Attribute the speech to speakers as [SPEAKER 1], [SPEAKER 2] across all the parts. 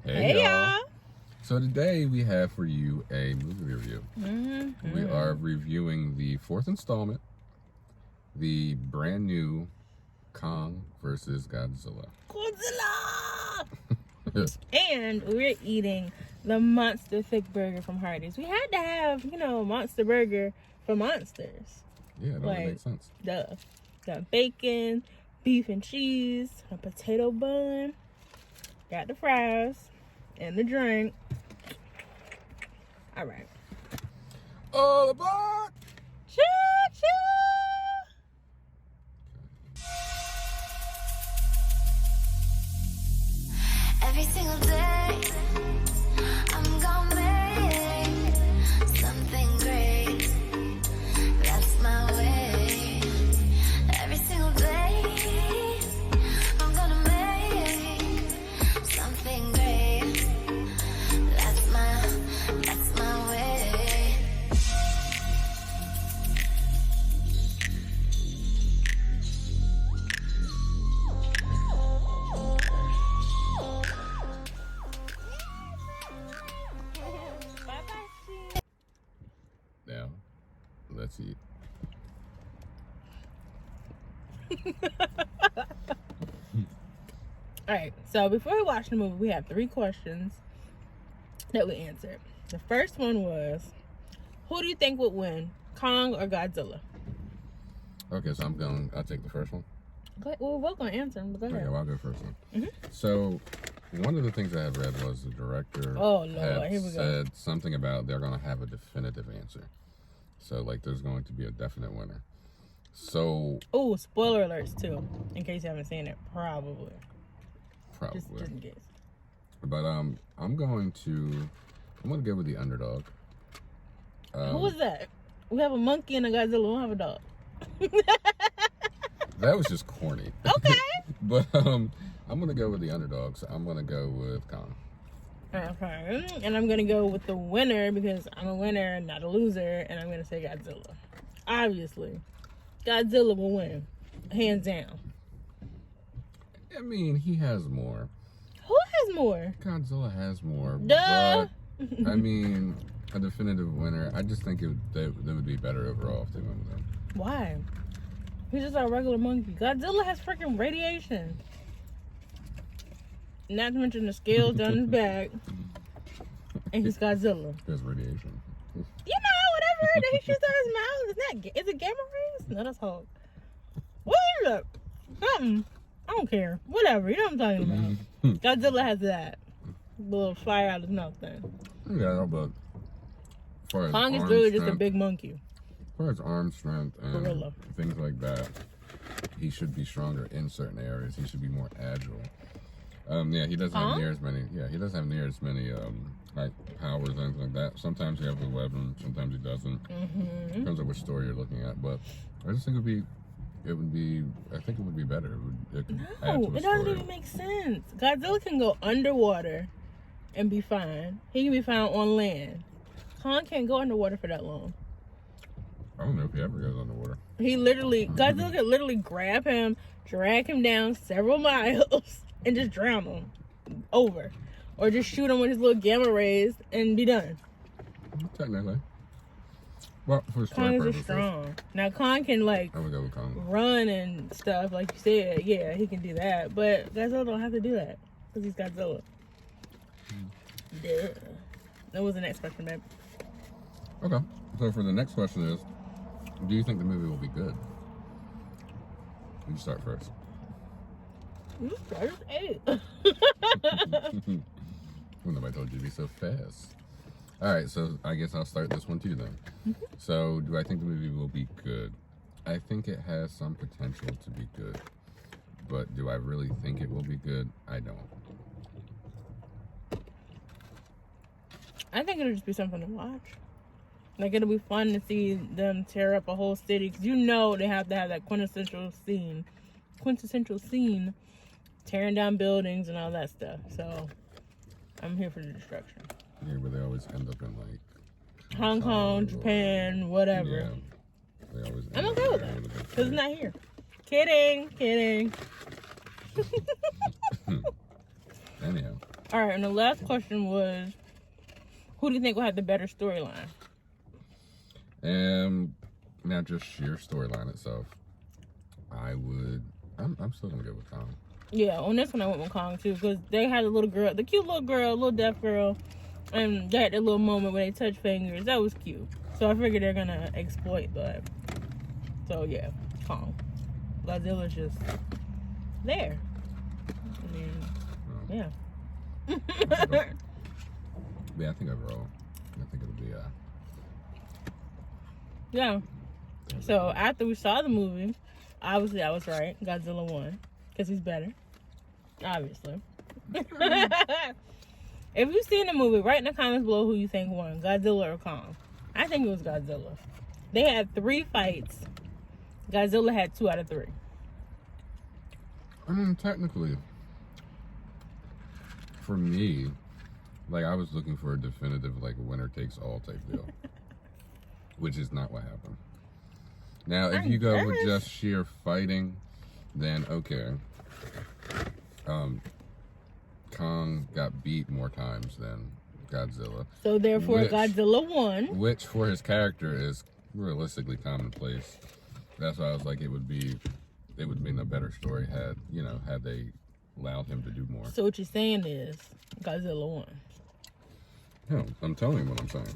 [SPEAKER 1] Hey y'all.
[SPEAKER 2] So today we have for you a movie review. We are reviewing the fourth installment, the brand new Kong versus Godzilla.
[SPEAKER 1] And we're eating the Monster Thick Burger from Hardee's. We had to have, Monster Burger for monsters.
[SPEAKER 2] Yeah, it only makes sense.
[SPEAKER 1] Duh. Got bacon, beef and cheese, a potato bun, got the fries, and the drink. All right.
[SPEAKER 2] All aboard!
[SPEAKER 1] Choo-choo!
[SPEAKER 3] Every single day, I'm gonna make something great. That's my way. Every single day, I'm gonna make something great. That's my way.
[SPEAKER 2] Now, let's eat.
[SPEAKER 1] All right, so before we watch the movie, we have 3 questions that we answered. The first one was, who do you think would win, Kong or Godzilla?
[SPEAKER 2] Okay, so I'll take the first one.
[SPEAKER 1] Go ahead. Well, we're both going to answer them, but go ahead.
[SPEAKER 2] Okay, well, I'll go first one. So, one of the things I had read was the director said something about they're going to have a definitive answer. So, like, there's going to be a definite winner. So...
[SPEAKER 1] Oh, spoiler alerts, too, in case you haven't seen it. Probably. Just in case.
[SPEAKER 2] But, I'm going to go with the underdog.
[SPEAKER 1] Who was that? We have a monkey and a Godzilla. We don't have a dog.
[SPEAKER 2] That was just corny.
[SPEAKER 1] Okay.
[SPEAKER 2] But I'm gonna go with the underdog, so I'm gonna go with Kong.
[SPEAKER 1] Okay. And I'm gonna go with the winner because I'm a winner, not a loser, and I'm gonna say Godzilla. Obviously, Godzilla will win, hands down.
[SPEAKER 2] I mean, he has more.
[SPEAKER 1] Who has more?
[SPEAKER 2] Godzilla has more.
[SPEAKER 1] Duh.
[SPEAKER 2] But I mean, a definitive winner. I just think they would be better overall if they went with him.
[SPEAKER 1] Why? He's just a regular monkey. Godzilla has freaking radiation. Not to mention the scales down his back. And he's Godzilla.
[SPEAKER 2] There's radiation.
[SPEAKER 1] Whatever that he shoots out his mouth. Is it gamma rays? No, that's Hulk. What is it? Something. I don't care. Whatever. You know what I'm talking about. Godzilla has that. The little fire out his mouth thing.
[SPEAKER 2] Yeah, but
[SPEAKER 1] Kong is literally just a big monkey.
[SPEAKER 2] As far as arm strength and
[SPEAKER 1] Gorilla.
[SPEAKER 2] things like that, he should be stronger in certain areas. He should be more agile. He doesn't have near as many. Yeah, he doesn't have near as many like powers and things like that. Sometimes he has a weapon, sometimes he doesn't. Depends on which story you're looking at. But I just think it would be better. It
[SPEAKER 1] doesn't even make sense. Godzilla can go underwater and be fine. He can be fine on land. Kong can't go underwater for that long.
[SPEAKER 2] I don't know if he ever goes underwater.
[SPEAKER 1] Godzilla could literally grab him, drag him down several miles, and just drown him over. Or just shoot him with his little gamma rays and be done.
[SPEAKER 2] Technically. Well, for
[SPEAKER 1] Kong is just strong. Now, Kong can,
[SPEAKER 2] I would go with Kong.
[SPEAKER 1] run and stuff, like you said. Yeah, he can do that. But Godzilla don't have to do that. Because he's Godzilla. Duh. That was the next question, babe.
[SPEAKER 2] Okay. So, for the next question is, do you think the movie will be good? You start first.
[SPEAKER 1] You started 8.
[SPEAKER 2] Well, nobody told you to be so fast. All right, so I guess I'll start this one too then. So, do I think the movie will be good? I think it has some potential to be good. But do I really think it will be good? I don't.
[SPEAKER 1] I think it'll just be something to watch. Like, it'll be fun to see them tear up a whole city. Because they have to have that quintessential scene. Tearing down buildings and all that stuff. So, I'm here for the destruction.
[SPEAKER 2] Yeah, but they always end up in,
[SPEAKER 1] Hong Kong, Japan, whatever.
[SPEAKER 2] Yeah. They always
[SPEAKER 1] I'm okay with that. Because it's not here. Kidding.
[SPEAKER 2] Anyhow.
[SPEAKER 1] All right, and the last question was, who do you think will have the better storyline?
[SPEAKER 2] Not just sheer storyline itself. I'm still gonna go with Kong.
[SPEAKER 1] Yeah, on this one I went with Kong too, because they had a little girl, the cute little girl, little deaf girl, and they had that little moment where they touch fingers. That was cute. So I figured they're gonna exploit that. So yeah, Kong. Godzilla's just there. I mean, yeah.
[SPEAKER 2] Yeah, I think overall, it'll be
[SPEAKER 1] Yeah. So after we saw the movie, obviously I was right. Godzilla won because he's better. Obviously. If you've seen the movie, write in the comments below who you think won, Godzilla or Kong. I think it was Godzilla. They had 3 fights. Godzilla had 2 out of 3.
[SPEAKER 2] I mean, technically, for me, like, I was looking for a definitive, like, winner takes all type deal. Which is not what happened. Now, if you go with just sheer fighting, then okay. Kong got beat more times than Godzilla.
[SPEAKER 1] So therefore, Godzilla won.
[SPEAKER 2] Which, for his character, is realistically commonplace. That's why I was like, it would have been a better story had they allowed him to do more.
[SPEAKER 1] So what you're saying is Godzilla won.
[SPEAKER 2] No, I'm telling you what I'm saying.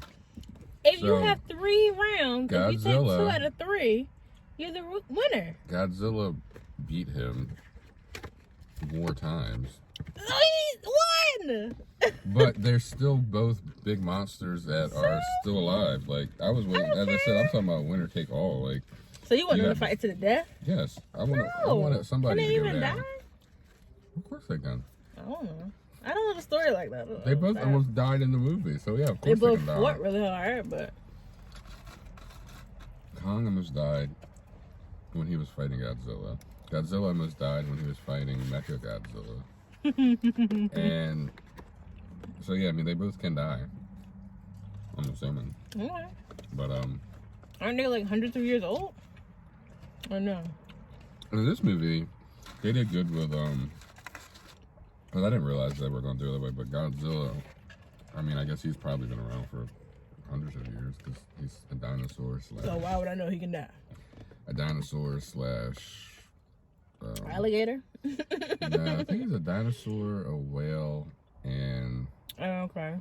[SPEAKER 1] If you have 3 rounds, if you take 2
[SPEAKER 2] Godzilla-
[SPEAKER 1] out of 3, you're the winner.
[SPEAKER 2] Godzilla beat him more times.
[SPEAKER 1] So he won!
[SPEAKER 2] But they're still both big monsters that are still alive. Like, I was waiting, as I said, I'm talking about winner take all. Like,
[SPEAKER 1] So you want them to fight to the death?
[SPEAKER 2] yes, I want somebody
[SPEAKER 1] Can they
[SPEAKER 2] to go
[SPEAKER 1] even
[SPEAKER 2] down.
[SPEAKER 1] die?
[SPEAKER 2] Of course they can.
[SPEAKER 1] I don't know. I don't know the story like that.
[SPEAKER 2] They both almost died in the movie, so yeah, of
[SPEAKER 1] They
[SPEAKER 2] course they
[SPEAKER 1] both
[SPEAKER 2] can die.
[SPEAKER 1] fought really hard, but
[SPEAKER 2] Kong almost died when he was fighting Godzilla. Godzilla almost died when he was fighting Mecha Godzilla. And so yeah, I mean, they both can die. I'm assuming.
[SPEAKER 1] okay.
[SPEAKER 2] But
[SPEAKER 1] Aren't they like hundreds of years old? Or no?
[SPEAKER 2] in this movie, they did good with because I didn't realize they were going to do it that way. But Godzilla, I mean, I guess he's probably been around for hundreds of years because he's a dinosaur slash.
[SPEAKER 1] So why would I know he can die?
[SPEAKER 2] A dinosaur slash.
[SPEAKER 1] Alligator?
[SPEAKER 2] No, I think he's a dinosaur, a whale, and
[SPEAKER 1] Oh, okay.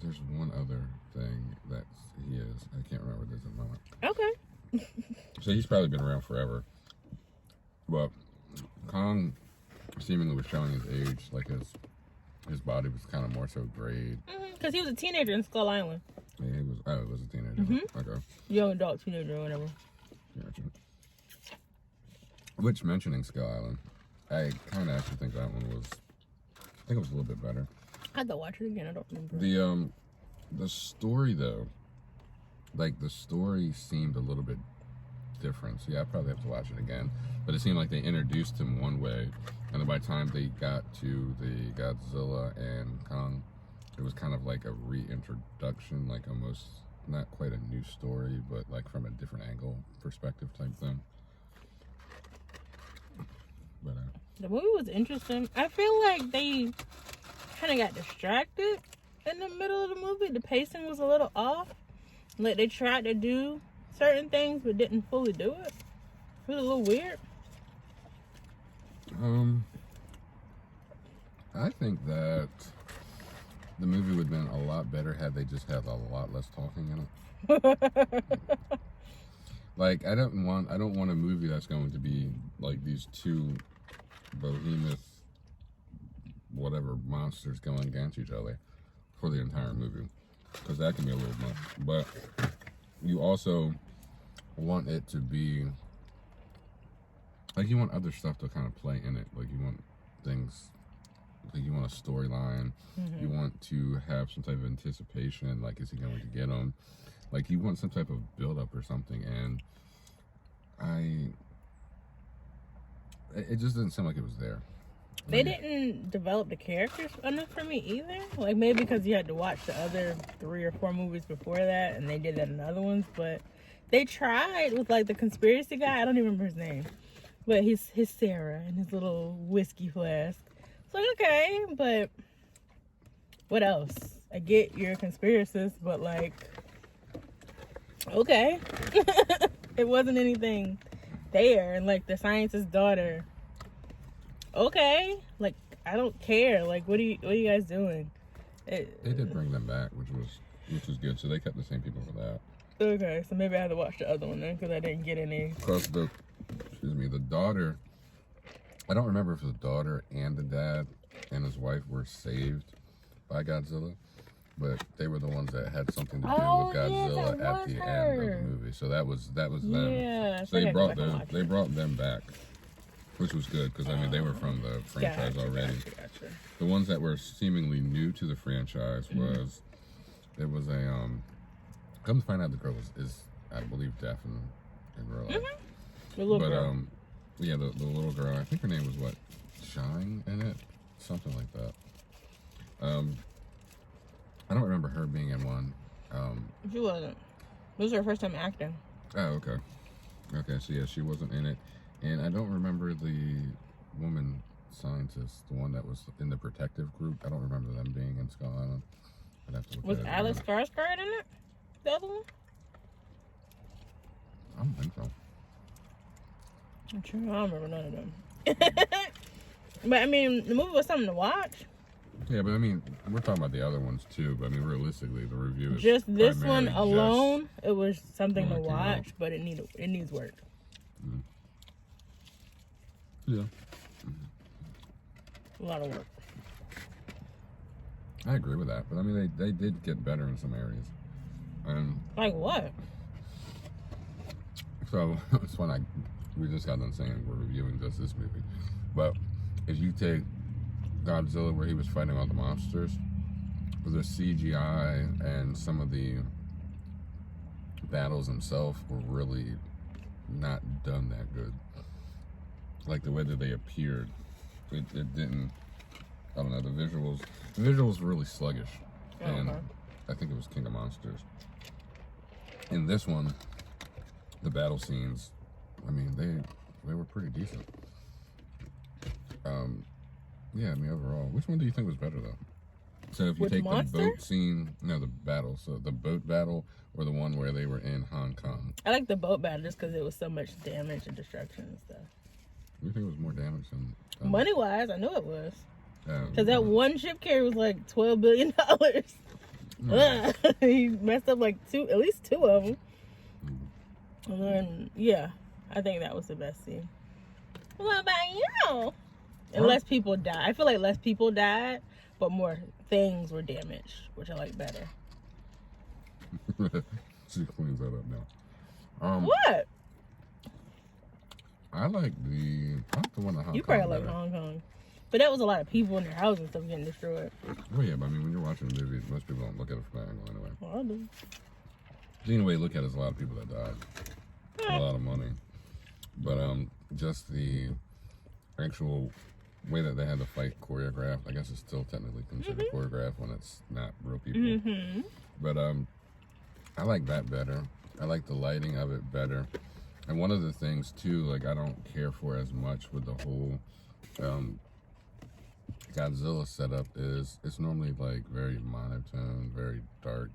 [SPEAKER 2] there's one other thing that he is. I can't remember this at the moment.
[SPEAKER 1] Okay.
[SPEAKER 2] So he's probably been around forever. But Kong seemingly was showing his age, like his body was kind of more so grayed.
[SPEAKER 1] Because he was a teenager in Skull Island.
[SPEAKER 2] Yeah, he was a teenager. Okay.
[SPEAKER 1] Young adult teenager or whatever.
[SPEAKER 2] Gotcha. Which, mentioning Skull Island, I kind of actually think that one was, I think it was a little bit better.
[SPEAKER 1] I had to watch it again. I don't remember.
[SPEAKER 2] The story though, like the story seemed a little bit different. So yeah, I probably have to watch it again. But it seemed like they introduced him one way, and then by the time they got to the Godzilla and Kong, it was kind of like a reintroduction, like almost not quite a new story, but like from a different angle perspective type thing. But
[SPEAKER 1] the movie was interesting. I feel like they kind of got distracted in the middle of the movie. The pacing was a little off. Like they tried to do certain things but didn't fully do it. It was a little weird.
[SPEAKER 2] I think that the movie would have been a lot better had they just had a lot less talking in it. Like, I don't want a movie that's going to be like these two behemoth whatever monsters going against each other for the entire movie, because that can be a little much. But you also want it to be like, you want other stuff to kind of play in it. Like, you want things, like you want a storyline. You want to have some type of anticipation, like, is he going to get him? Like, you want some type of build-up or something, and it just didn't seem like it was there.
[SPEAKER 1] They didn't develop the characters enough for me either. Like, maybe because you had to watch the other 3 or 4 movies before that, and they did that in other ones, but they tried with, like, the conspiracy guy. I don't even remember his name. But his Sarah and his little whiskey flask. It's like, okay, but what else? I get you're a conspiracist, but like, okay. It wasn't anything there. And like the scientist's daughter, okay. Like, I don't care. Like, what are you guys doing?
[SPEAKER 2] They did bring them back, which was good. So they kept the same people for that.
[SPEAKER 1] Okay, so maybe I had to watch the other one then because I didn't get any.
[SPEAKER 2] Because the daughter, I don't remember if the daughter and the dad and his wife were saved by Godzilla, but they were the ones that had something to do with Godzilla at the end of the movie. So that was them.
[SPEAKER 1] Yeah,
[SPEAKER 2] so they brought them back, which was good because I mean they were from the franchise already.
[SPEAKER 1] Gotcha.
[SPEAKER 2] The ones that were seemingly new to the franchise was there was a come to find out the girl is I believe deaf in real life.
[SPEAKER 1] The little girl.
[SPEAKER 2] Yeah, the little girl. I think her name was what, Shine in it, something like that. I don't remember her being in one.
[SPEAKER 1] She wasn't. This was her first time acting.
[SPEAKER 2] Oh, okay. Okay, so yeah, she wasn't in it, and I don't remember the woman scientist, the one that was in the protective group. I don't remember them being in Skull Island. I'd have to look
[SPEAKER 1] Was
[SPEAKER 2] at it
[SPEAKER 1] Alex
[SPEAKER 2] again.
[SPEAKER 1] Skarsgård in it? The other one?
[SPEAKER 2] I don't think so.
[SPEAKER 1] I'm sure I don't remember none of them. But I mean, the movie was something to watch.
[SPEAKER 2] Yeah, but I mean, we're talking about the other ones too. But I mean, realistically, the review is
[SPEAKER 1] Just this one
[SPEAKER 2] primarily
[SPEAKER 1] alone, it was something to
[SPEAKER 2] Oh, okay.
[SPEAKER 1] watch, but it needs work.
[SPEAKER 2] Yeah,
[SPEAKER 1] A lot of work.
[SPEAKER 2] I agree with that. But I mean, they did get better in some areas.
[SPEAKER 1] Like what?
[SPEAKER 2] So it's when we just got done saying we're reviewing just this movie, but if you take Godzilla where he was fighting all the monsters, the CGI and some of the battles themselves were really not done that good. Like the way that they appeared, it didn't. I don't know, the visuals were really sluggish, and I think it was King of Monsters. In this one, the battle scenes, I mean, they were pretty decent. Yeah, I mean, overall, which one do you think was better though? So if you
[SPEAKER 1] Which
[SPEAKER 2] take
[SPEAKER 1] monster?
[SPEAKER 2] the boat scene, no, the battle, so the boat battle or the one where they were in Hong Kong.
[SPEAKER 1] I like the boat battle just because it was so much damage and destruction and stuff.
[SPEAKER 2] You think it was more damage than
[SPEAKER 1] Money wise, I knew it was.
[SPEAKER 2] Because
[SPEAKER 1] Because that one ship carrier was like $12 billion. He messed up like at least two of them. And then, yeah, I think that was the best scene. What about you? And less people died. I feel like less people died, but more things were damaged, which I like better.
[SPEAKER 2] She cleans that up now.
[SPEAKER 1] What?
[SPEAKER 2] I like the one in Hong Kong.
[SPEAKER 1] You probably like
[SPEAKER 2] better.
[SPEAKER 1] Hong Kong. But that was a lot of people in their houses and stuff getting destroyed.
[SPEAKER 2] Well, yeah, but I mean, when you're watching a movie, most people don't look at it from that angle anyway.
[SPEAKER 1] Well, I do.
[SPEAKER 2] The only way you look at it is a lot of people that died. A lot of money. But just the actual way that they had the fight choreographed, I guess it's still technically considered choreographed when it's not real people. But I like that better. I like the lighting of it better. And one of the things too, like I don't care for as much with the whole Godzilla setup is it's normally like very monotone, very dark.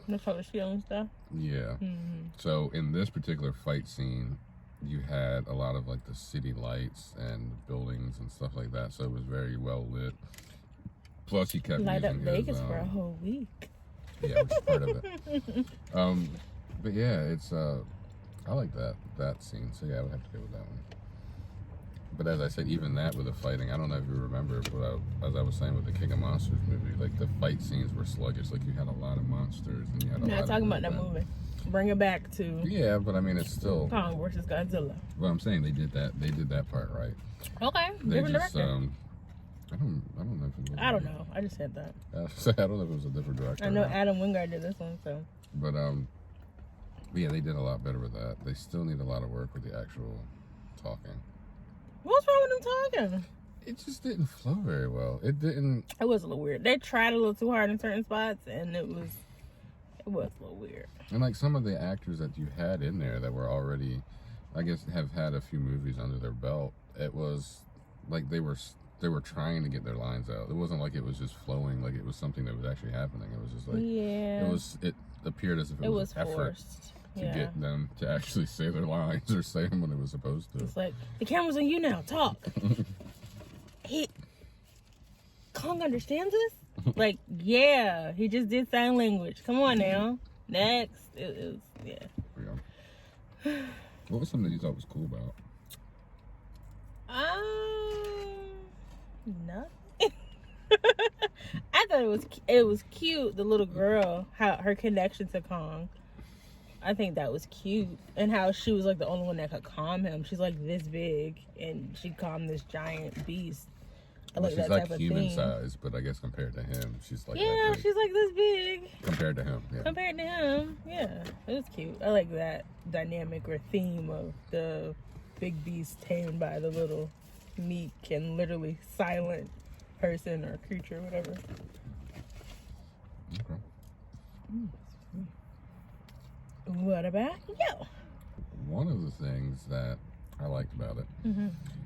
[SPEAKER 1] The color scheme and stuff.
[SPEAKER 2] Yeah. So in this particular fight scene, you had a lot of like the city lights and buildings and stuff like that. So it was very well lit. Plus he kept
[SPEAKER 1] Light up
[SPEAKER 2] using
[SPEAKER 1] Vegas
[SPEAKER 2] his,
[SPEAKER 1] for a whole week.
[SPEAKER 2] yeah, which is part of it. But yeah, it's I like that scene. So yeah, I would have to go with that one. But as I said, even that with the fighting, I don't know if you remember, but as I was saying with the King of Monsters movie, like the fight scenes were sluggish. Like you had a lot of monsters and you had a lot
[SPEAKER 1] Not
[SPEAKER 2] of
[SPEAKER 1] talking about that
[SPEAKER 2] movement.
[SPEAKER 1] movie. Bring it back to
[SPEAKER 2] Yeah, but I mean, it's still.
[SPEAKER 1] Kong versus Godzilla.
[SPEAKER 2] Well, I'm saying they did that part right.
[SPEAKER 1] Okay,
[SPEAKER 2] They
[SPEAKER 1] different
[SPEAKER 2] just
[SPEAKER 1] director.
[SPEAKER 2] I don't know if it was.
[SPEAKER 1] I don't know. I just said that.
[SPEAKER 2] I don't know if it was a different director.
[SPEAKER 1] I know
[SPEAKER 2] or not.
[SPEAKER 1] Adam Wingard did this one, so.
[SPEAKER 2] But yeah, they did a lot better with that. They still need a lot of work with the actual talking.
[SPEAKER 1] What's wrong with them talking?
[SPEAKER 2] It just didn't flow very well. It didn't.
[SPEAKER 1] It was a little weird. They tried a little too hard in certain spots, and it was a little weird.
[SPEAKER 2] And like some of the actors that you had in there that were already, I guess, have had a few movies under their belt. It was like their they were trying to get their lines out. It wasn't like it was just flowing, like it was something that was actually happening. It was just like, it appeared as if it was effort
[SPEAKER 1] forced
[SPEAKER 2] to get them to actually say their lines or say them when it was supposed to.
[SPEAKER 1] It's like, the camera's on you now, talk. Kong understands this? Like, yeah, he just did sign language. Come on now. Next. It was, yeah.
[SPEAKER 2] What was something that you thought was cool about?
[SPEAKER 1] Nothing. I thought it was cute, the little girl, how her connection to Kong. I think that was cute. And how she was like the only one that could calm him. She's like this big and she calmed this giant beast. I like
[SPEAKER 2] she's
[SPEAKER 1] that
[SPEAKER 2] like
[SPEAKER 1] type of
[SPEAKER 2] human
[SPEAKER 1] thing.
[SPEAKER 2] size, but I guess compared to him, she's like
[SPEAKER 1] yeah,
[SPEAKER 2] that big.
[SPEAKER 1] she's like this big.
[SPEAKER 2] Compared to him, yeah.
[SPEAKER 1] Compared to him, yeah. It was cute. I like that dynamic or theme of the big beast tamed by the little meek and literally silent person or creature, whatever.
[SPEAKER 2] Okay.
[SPEAKER 1] What about you?
[SPEAKER 2] One of the things that I liked about it,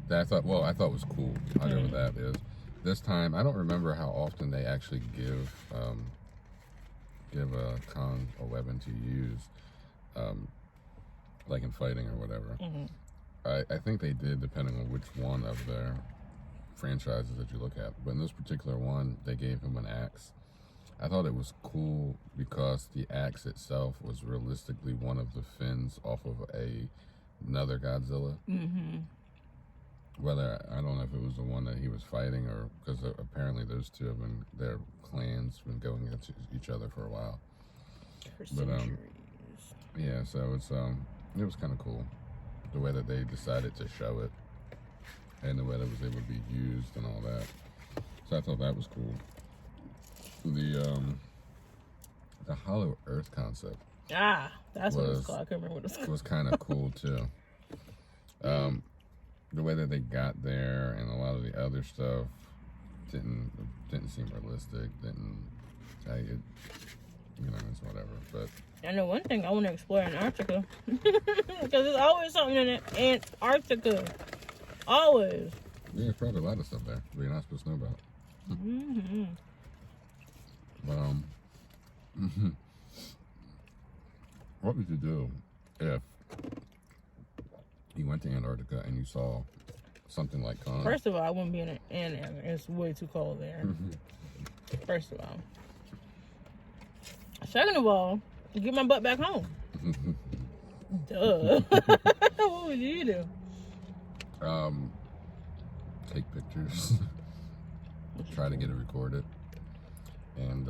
[SPEAKER 2] that I thought was cool, I'll go with that, is this time, I don't remember how often they actually give Kong a weapon to use, like in fighting or whatever. I think they did, depending on which one of their franchises that you look at. But in this particular one, they gave him an axe. I thought it was cool because the axe itself was realistically one of the fins off of another Godzilla. Whether, I don't know if it was the one that he was fighting, or because apparently those two have been, their clans been going against each other for a while.
[SPEAKER 1] For centuries.
[SPEAKER 2] Yeah, so it was kind of cool the way that they decided to show it and the way that it was able to be used and all that. So I thought that was cool. The Hollow Earth concept.
[SPEAKER 1] That's what it was called. I couldn't remember what it was called.
[SPEAKER 2] Was kind of cool too. The way that they got there and a lot of the other stuff didn't seem realistic. It's whatever. But
[SPEAKER 1] I know one thing I want to explore Antarctica because there's always something in Antarctica. Always.
[SPEAKER 2] yeah, there's probably a lot of stuff there that you're not supposed to know about. But what would you do if you went to Antarctica and you saw something like Kong?
[SPEAKER 1] First of all, I wouldn't be in Antarctica. It's way too cold there. First of all. Second of all, get my butt back home. Duh. What would you do?
[SPEAKER 2] Take pictures. Try to get it recorded. And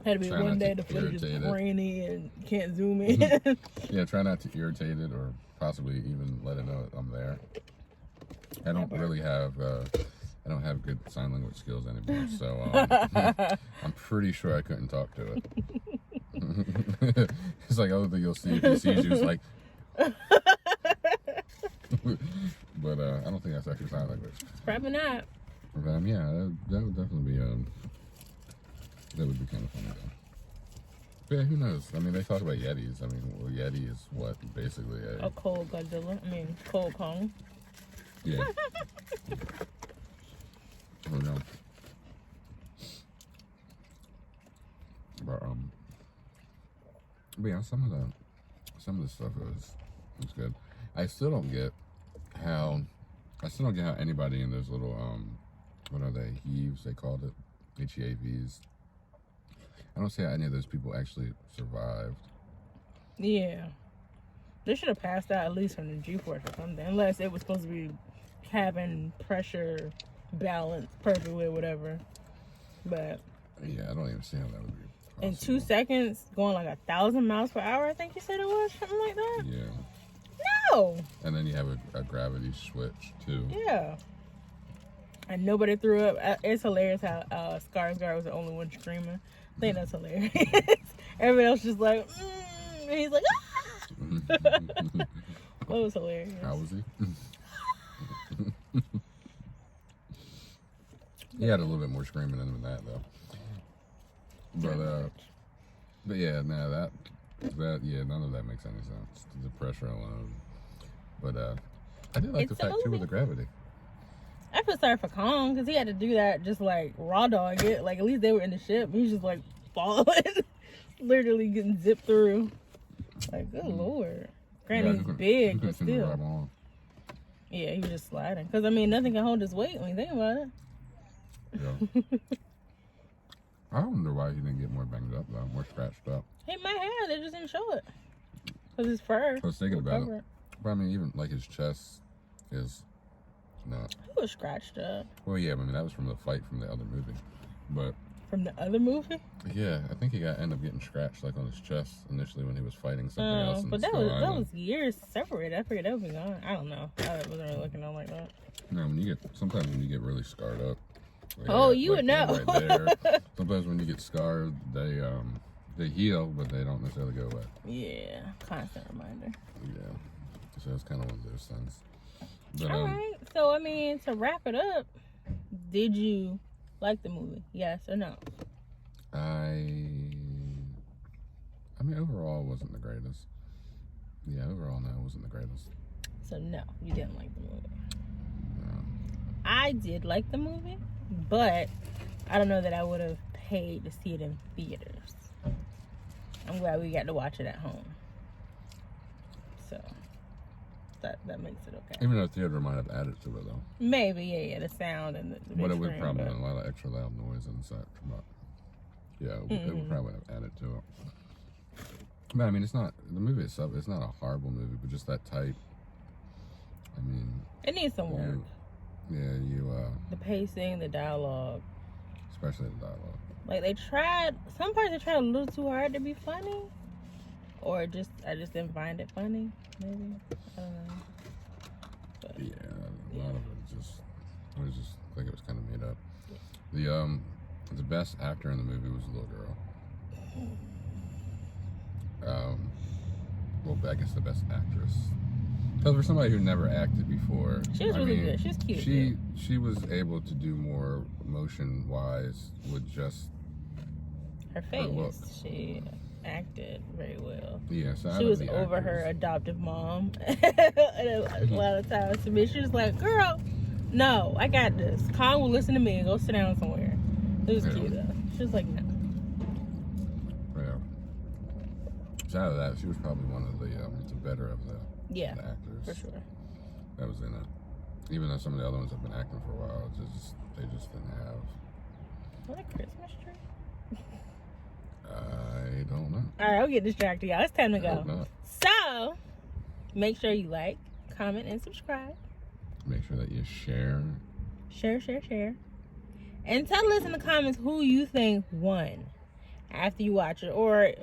[SPEAKER 1] had to be one day the footage is grainy and can't zoom in.
[SPEAKER 2] Yeah, try not to irritate it or possibly even let it know I'm there. I don't really have I don't have good sign language skills anymore, so I'm pretty sure I couldn't talk to it. It's like, other thing you'll see if he sees you is like, but I don't think that's actually sign language.
[SPEAKER 1] Probably not.
[SPEAKER 2] But yeah, that would definitely be that would be kind of funny though. But yeah, who knows? I mean, they talk about Yetis. I mean, well, Yeti is what, basically
[SPEAKER 1] a cold Godzilla. I mean, cold Kong.
[SPEAKER 2] Yeah. I don't know. But yeah, some of the stuff is good. I still don't get how anybody in those little what are they, heaves, they called it, HEAVs. I don't see how any of those people actually survived.
[SPEAKER 1] Yeah. They should have passed out at least from the G-force or something. Unless it was supposed to be cabin pressure balanced perfectly or whatever. But
[SPEAKER 2] yeah, I don't even see how that would be possible.
[SPEAKER 1] In 2 seconds, going like 1,000 miles per hour, I think you said it was, something like that?
[SPEAKER 2] Yeah.
[SPEAKER 1] No!
[SPEAKER 2] And then you have a gravity switch, too.
[SPEAKER 1] Yeah. And nobody threw up. It's hilarious how Skarsgård was the only one screaming. I think that's hilarious. Everybody else just like, and he's like, ah! That was hilarious.
[SPEAKER 2] How was he? He had a little bit more screaming in him than that, though. But yeah, no, that yeah, none of that makes any sense. The pressure alone. But I did like the fact too with the gravity.
[SPEAKER 1] I feel sorry for Kong because he had to do that just like raw dog it. Like at least they were in the ship. He's just like falling, literally getting zipped through. Like good lord, Granny's big, but still.
[SPEAKER 2] Right on.
[SPEAKER 1] Yeah, he was just sliding. Because I mean, nothing can hold his weight when you think about it.
[SPEAKER 2] Yeah. I wonder why he didn't get more banged up though, more scratched up.
[SPEAKER 1] He might have. They just didn't show it. Because his fur.
[SPEAKER 2] I was thinking about it. But I mean, even like his chest is not.
[SPEAKER 1] He was scratched up.
[SPEAKER 2] Well, yeah, I mean, that was from the fight from the other movie. But.
[SPEAKER 1] From the other movie?
[SPEAKER 2] Yeah, I think he ended up getting scratched like on his chest initially when he was fighting something else.
[SPEAKER 1] But that was years separated. I figured that would be gone. I don't know. I wasn't really looking on like that.
[SPEAKER 2] No, sometimes when you get really scarred up.
[SPEAKER 1] Like, you would know.
[SPEAKER 2] Right there. Sometimes when you get scarred, they heal, but they don't necessarily go away.
[SPEAKER 1] Yeah, constant reminder.
[SPEAKER 2] Yeah, so it's kind of one of those things. But,
[SPEAKER 1] all right. So I mean, to wrap it up, did you like the movie? Yes or no?
[SPEAKER 2] I mean, overall, it wasn't the greatest. Yeah, overall, no, it wasn't the greatest.
[SPEAKER 1] So no, you didn't like the movie.
[SPEAKER 2] No.
[SPEAKER 1] I did like the movie, but I don't know that I would have paid to see it in theaters. I'm glad we got to watch it at home. So that makes it okay.
[SPEAKER 2] Even though theater might have added to it though.
[SPEAKER 1] Maybe, yeah, the sound and the
[SPEAKER 2] but it would probably have a lot of extra loud noise and such. But yeah, it would probably have added to it. But I mean, it's not the movie itself. It's not a horrible movie, but just that type. I mean,
[SPEAKER 1] it needs some work.
[SPEAKER 2] The
[SPEAKER 1] pacing, the dialogue,
[SPEAKER 2] especially the dialogue.
[SPEAKER 1] Like some parts they tried a little too hard to be funny, or I just didn't find it funny. Maybe I don't know. But,
[SPEAKER 2] a lot of it I think it was kind of made up. Yeah. The best actor in the movie was the little girl. Well, I guess the best actress. Because for somebody who never acted before,
[SPEAKER 1] she was really good. She was cute.
[SPEAKER 2] She was able to do more motion wise with just
[SPEAKER 1] her face. Her looks. She acted very well.
[SPEAKER 2] Yeah, so
[SPEAKER 1] she was over her adoptive mom a lot of times to me. She was like, "Girl, no, I got this. Khan will listen to me and go sit down somewhere." It was cute though. She was like, "No."
[SPEAKER 2] Yeah. So out of that, she was probably one of the better of the actors.
[SPEAKER 1] For sure.
[SPEAKER 2] That was in it. Even though some of the other ones have been acting for a while, they just didn't have.
[SPEAKER 1] What a Christmas tree!
[SPEAKER 2] I don't know.
[SPEAKER 1] All right, I'll get distracted, y'all. It's time to go. So, make sure you like, comment, and subscribe.
[SPEAKER 2] Make sure that you share.
[SPEAKER 1] Share. And tell us in the comments who you think won after you watch it, or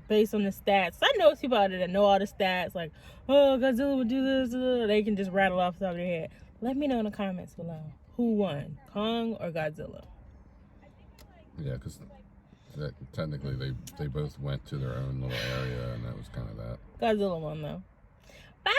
[SPEAKER 1] based on the stats. I know people out there that know all the stats, like, oh, Godzilla would do this. They can just rattle off the top of their head. Let me know in the comments below who won, Kong or Godzilla.
[SPEAKER 2] Yeah, because technically they both went to their own little area, and that was kind of that.
[SPEAKER 1] Godzilla won though. Bye.